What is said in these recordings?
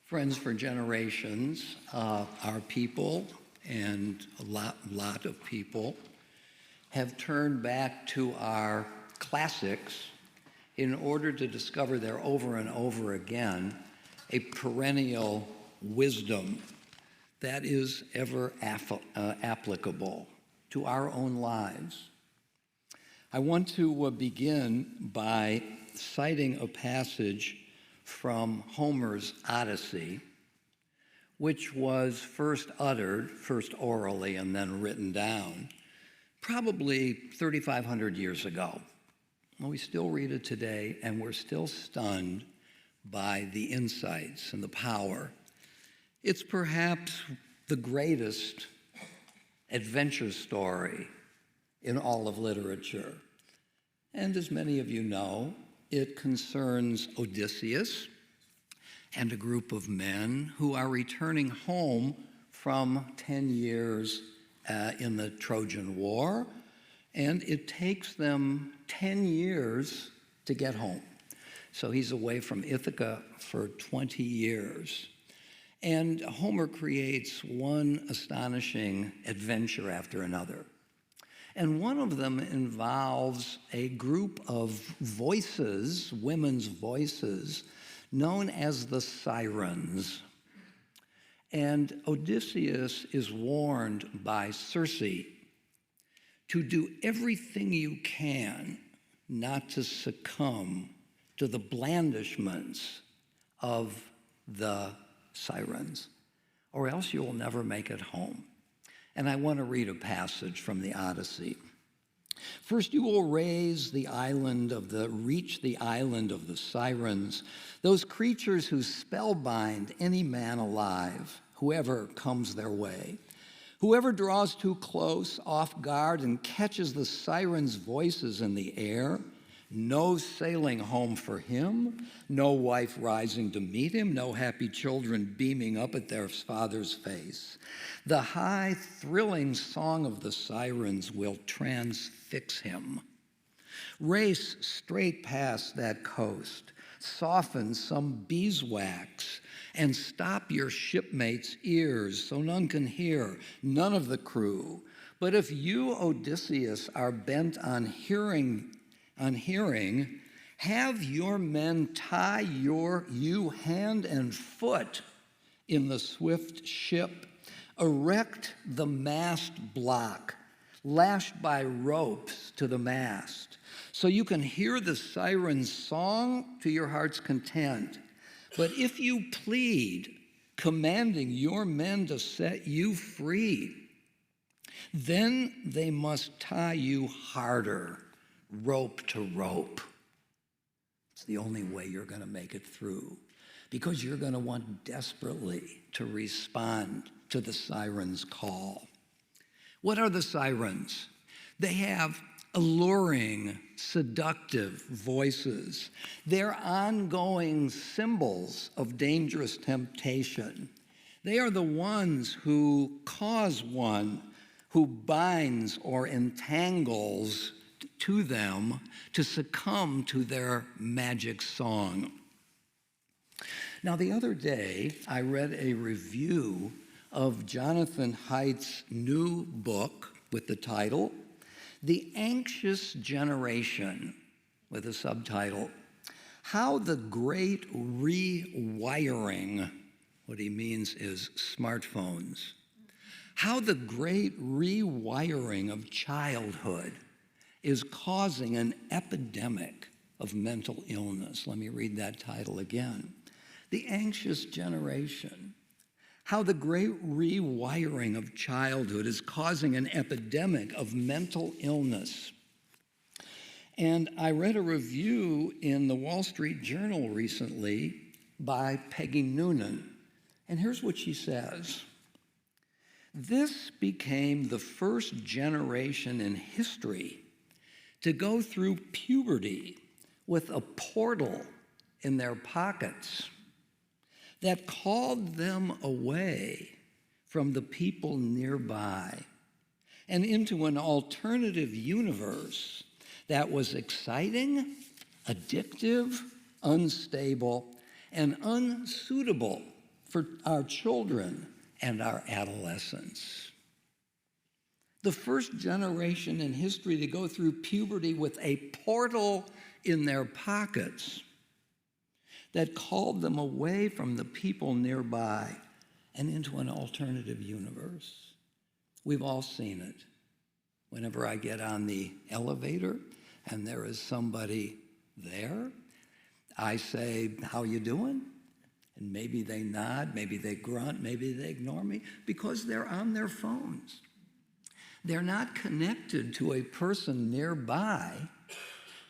Friends for generations, our people and a lot of people have turned back to our classics in order to discover there over and over again a perennial wisdom that is ever applicable to our own lives. I want to begin by citing a passage from Homer's Odyssey, which was first uttered, first orally and then written down, probably 3,500 years ago. Well, we still read it today, and we're still stunned by the insights and the power. It's perhaps the greatest adventure story in all of literature. And as many of you know, it concerns Odysseus and a group of men who are returning home from 10 years in the Trojan War, and it takes them 10 years to get home. So he's away from Ithaca for 20 years. And Homer creates one astonishing adventure after another. And one of them involves a group of voices, women's voices, known as the Sirens. And Odysseus is warned by Circe to do everything you can not to succumb to the blandishments of the Sirens, or else you will never make it home. And I want to read a passage from the Odyssey. First, you will reach the island of the Sirens, those creatures who spellbind any man alive, whoever comes their way. Whoever draws too close, off guard, and catches the Sirens' voices in the air, no sailing home for him, no wife rising to meet him, no happy children beaming up at their father's face. The high, thrilling song of the Sirens will transfix him. Race straight past that coast, soften some beeswax, and stop your shipmates' ears so none can hear, none of the crew. But if you, Odysseus, are bent on hearing, have your men tie you hand and foot in the swift ship, erect the mast block, lashed by ropes to the mast, so you can hear the Siren's song to your heart's content. But if you plead, commanding your men to set you free, then they must tie you harder, rope to rope. It's the only way you're going to make it through, because you're going to want desperately to respond to the Sirens' call. What are the Sirens? They have alluring, seductive voices. They're ongoing symbols of dangerous temptation. They are the ones who cause one who binds or entangles to them to succumb to their magic song. Now, the other day, I read a review of Jonathan Haidt's new book with the title, The Anxious Generation, with a subtitle, How the Great Rewiring, what he means is smartphones, how the great rewiring of childhood is causing an epidemic of mental illness. Let me read that title again. The Anxious Generation. How the great rewiring of childhood is causing an epidemic of mental illness. And I read a review in the Wall Street Journal recently by Peggy Noonan. And here's what she says. This became the first generation in history to go through puberty with a portal in their pockets that called them away from the people nearby and into an alternative universe that was exciting, addictive, unstable, and unsuitable for our children and our adolescents. The first generation in history to go through puberty with a portal in their pockets that called them away from the people nearby and into an alternative universe. We've all seen it. Whenever I get on the elevator and there is somebody there, I say, "How you doing?" And maybe they nod, maybe they grunt, maybe they ignore me because they're on their phones. They're not connected to a person nearby,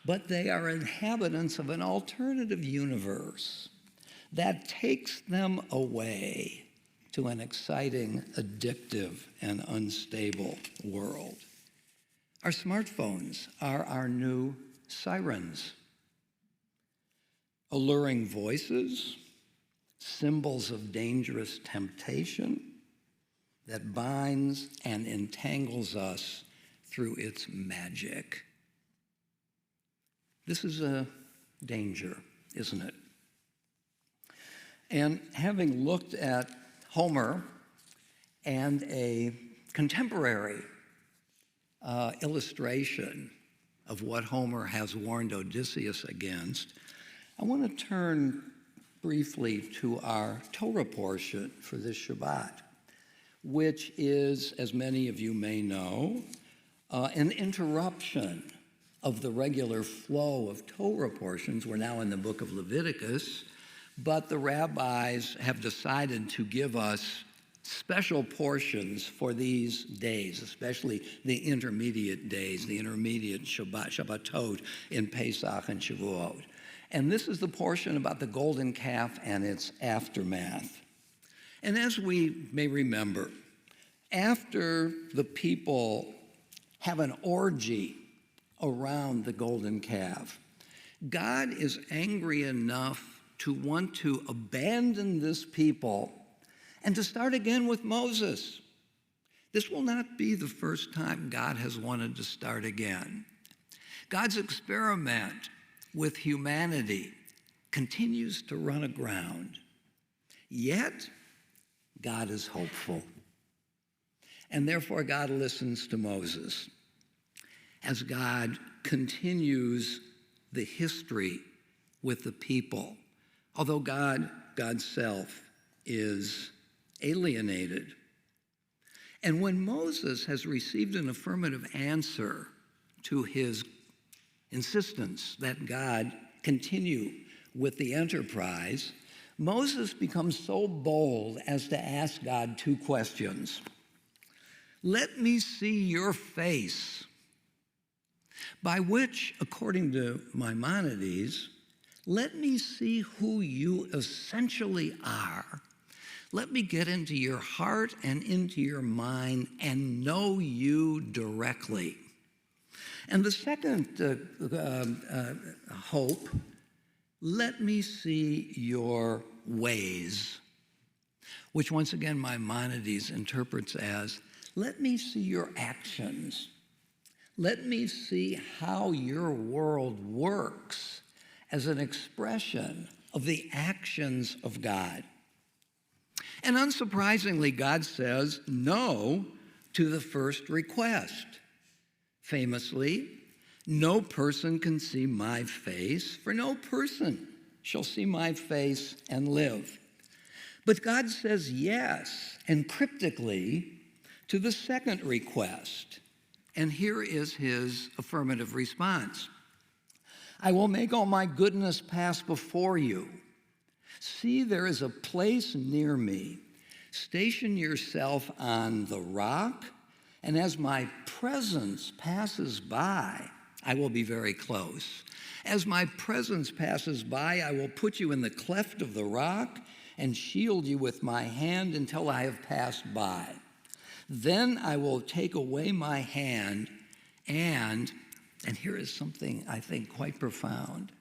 but they are inhabitants of an alternative universe that takes them away to an exciting, addictive, and unstable world. Our smartphones are our new sirens. Alluring voices, symbols of dangerous temptation that binds and entangles us through its magic. This is a danger, isn't it? And having looked at Homer and a contemporary illustration of what Homer has warned Odysseus against, I want to turn briefly to our Torah portion for this Shabbat, which is, as many of you may know, an interruption of the regular flow of Torah portions. We're now in the book of Leviticus, but the rabbis have decided to give us special portions for these days, especially the intermediate days, the intermediate Shabbatot in Pesach and Shavuot. And this is the portion about the golden calf and its aftermath. And as we may remember, after the people have an orgy around the golden calf, God is angry enough to want to abandon this people and to start again with Moses. This will not be the first time God has wanted to start again. God's experiment with humanity continues to run aground. Yet, God is hopeful. And therefore, God listens to Moses as God continues the history with the people. Although God's self, is alienated. And when Moses has received an affirmative answer to his insistence that God continue with the enterprise, Moses becomes so bold as to ask God two questions. Let me see your face, by which, according to Maimonides, let me see who you essentially are. Let me get into your heart and into your mind and know you directly. And the second hope, let me see your ways, which once again Maimonides interprets as, let me see your actions. Let me see how your world works as an expression of the actions of God. And unsurprisingly, God says no to the first request. Famously, no person can see my face, for no person shall see my face and live. But God says yes, and cryptically, to the second request. And here is his affirmative response. I will make all my goodness pass before you. See, there is a place near me. Station yourself on the rock, and as my presence passes by, I will be very close. As my presence passes by, I will put you in the cleft of the rock and shield you with my hand until I have passed by. Then I will take away my hand and here is something I think quite profound.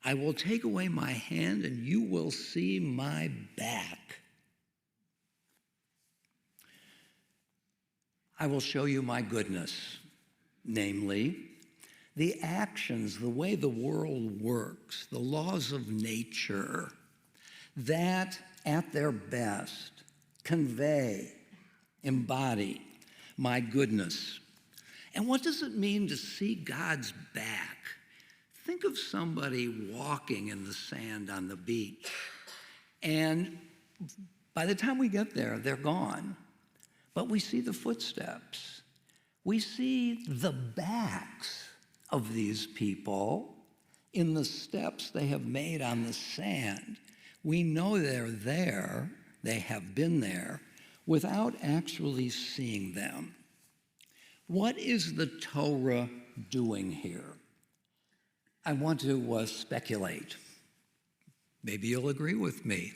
I will take away my hand and you will see my back. I will show you my goodness, namely, the actions, the way the world works, the laws of nature, that at their best, convey, embody my goodness. And what does it mean to see God's back? Think of somebody walking in the sand on the beach, and by the time we get there, they're gone. But we see the footsteps. We see the backs of these people in the steps they have made on the sand. We know they're there, they have been there, without actually seeing them. What is the Torah doing here? I want to speculate. Maybe you'll agree with me.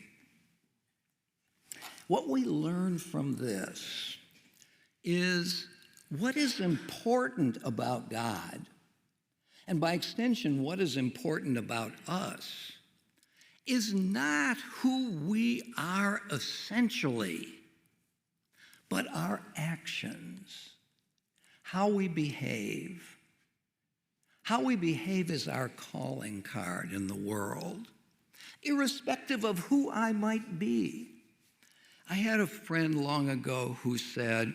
What we learn from this is what is important about God, and by extension, what is important about us, is not who we are essentially, but our actions, how we behave. How we behave is our calling card in the world, irrespective of who I might be. I had a friend long ago who said,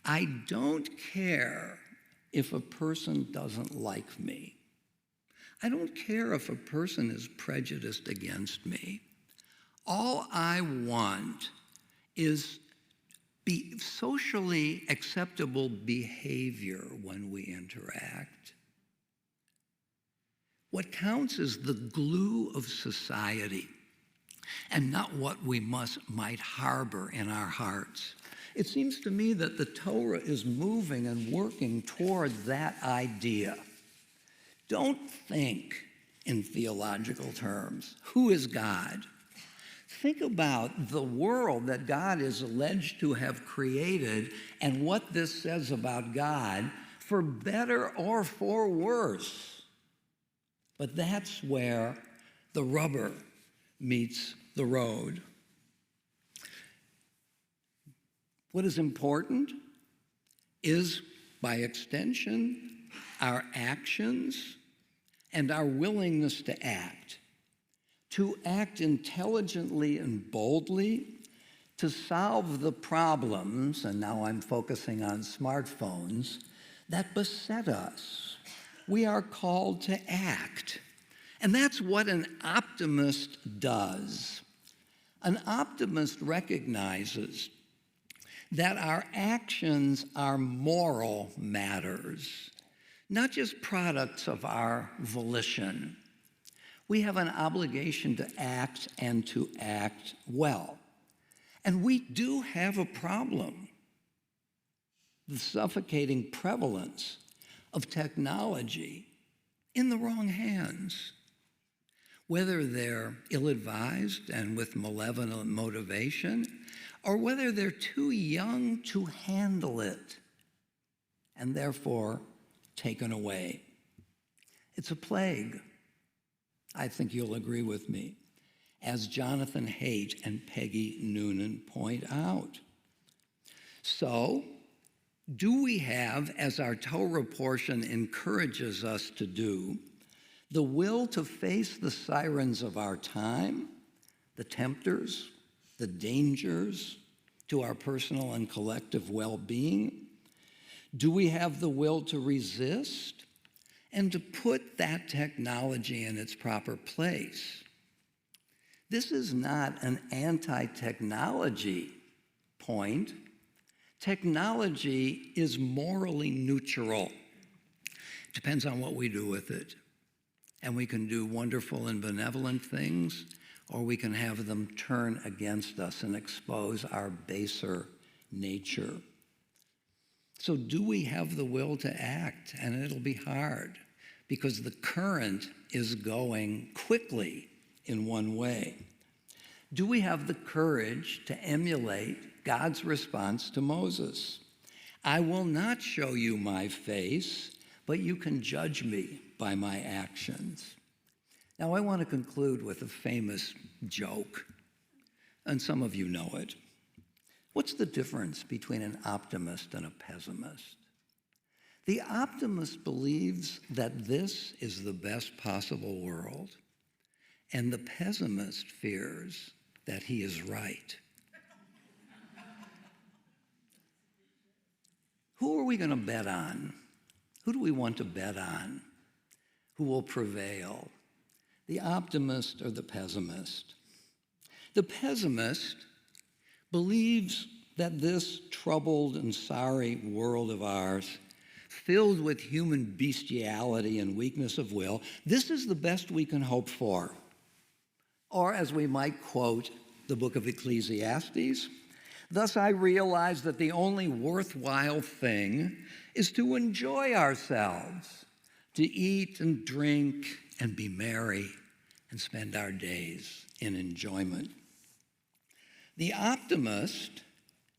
I don't care if a person doesn't like me. I don't care if a person is prejudiced against me. All I want is socially acceptable behavior when we interact. What counts is the glue of society and not what we might harbor in our hearts. It seems to me that the Torah is moving and working toward that idea. Don't think in theological terms. Who is God? Think about the world that God is alleged to have created and what this says about God, for better or for worse. But that's where the rubber meets the road. What is important is, by extension, our actions and our willingness to act intelligently and boldly, to solve the problems, and now I'm focusing on smartphones, that beset us. We are called to act. And that's what an optimist does. An optimist recognizes that our actions are moral matters, not just products of our volition. We have an obligation to act and to act well. And we do have a problem, the suffocating prevalence of technology in the wrong hands. Whether they're ill-advised and with malevolent motivation, or whether they're too young to handle it and therefore taken away. It's a plague. I think you'll agree with me, as Jonathan Haidt and Peggy Noonan point out. So, do we have, as our Torah portion encourages us to do, the will to face the sirens of our time, the tempters, the dangers to our personal and collective well-being? Do we have the will to resist and to put that technology in its proper place? This is not an anti-technology point. Technology is morally neutral. Depends on what we do with it. And we can do wonderful and benevolent things, or we can have them turn against us and expose our baser nature. So do we have the will to act? And it'll be hard, because the current is going quickly in one way. Do we have the courage to emulate God's response to Moses? I will not show you my face, but you can judge me by my actions. Now, I want to conclude with a famous joke, and some of you know it. What's the difference between an optimist and a pessimist? The optimist believes that this is the best possible world, and the pessimist fears that he is right. Who are we going to bet on? Who do we want to bet on? Who will prevail? The optimist or the pessimist? The pessimist believes that this troubled and sorry world of ours, filled with human bestiality and weakness of will, this is the best we can hope for. Or as we might quote the book of Ecclesiastes, thus I realize that the only worthwhile thing is to enjoy ourselves, to eat and drink and be merry and spend our days in enjoyment. The optimist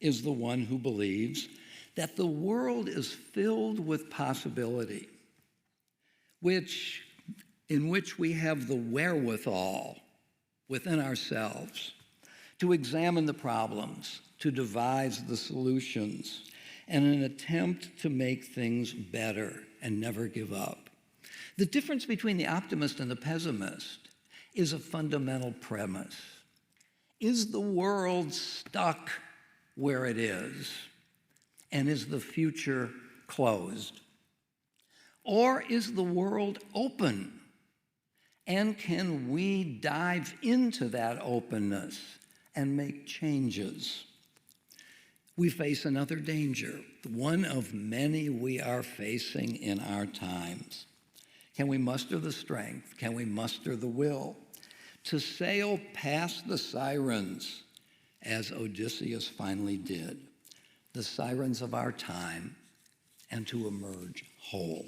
is the one who believes that the world is filled with possibility, in which we have the wherewithal within ourselves to examine the problems, to devise the solutions, and an attempt to make things better and never give up. The difference between the optimist and the pessimist is a fundamental premise. Is the world stuck where it is? And is the future closed? Or is the world open? And can we dive into that openness and make changes? We face another danger, one of many we are facing in our times. Can we muster the strength? Can we muster the will to sail past the sirens as Odysseus finally did, the sirens of our time, and to emerge whole?